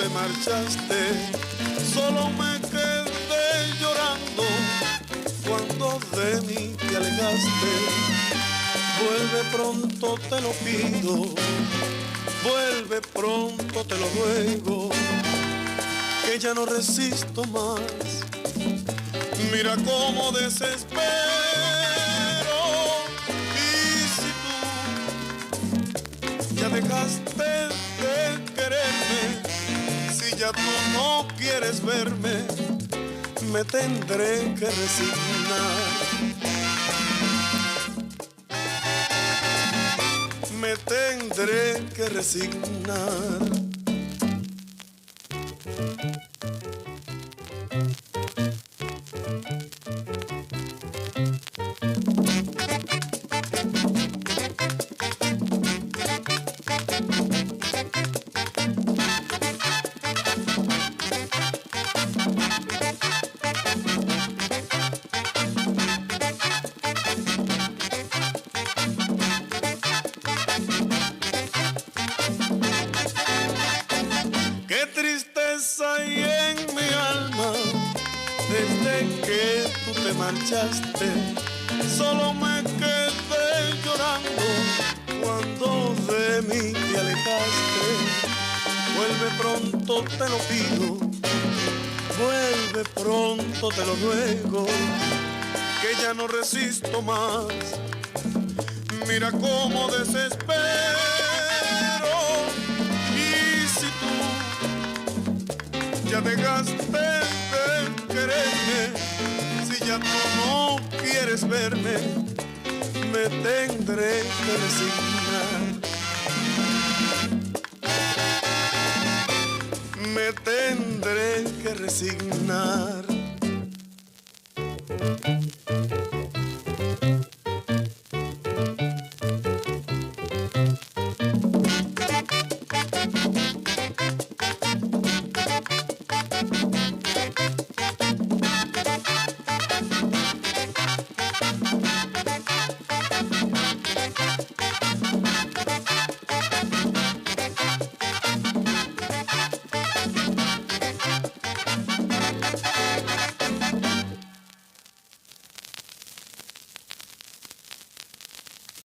te marchaste, solo me quedé llorando cuando de mí te alejaste. Vuelve pronto, te lo pido, vuelve pronto, te lo ruego, que ya no resisto más. Mira cómo desespero. Y si tú ya dejaste de quererme, si ya tú no quieres verme, me tendré que resignar. Me tendré que resignar. Qué tristeza hay en mi alma desde que tú te marchaste. Solo me quedé llorando cuando de mí te alejaste. Vuelve pronto, te lo pido, vuelve pronto, te lo ruego, que ya no resisto más. Mira cómo desespero. Y si tú ya dejaste de quererme, si ya tú no quieres verme, me tendré que resignar. Me tendré que resignar.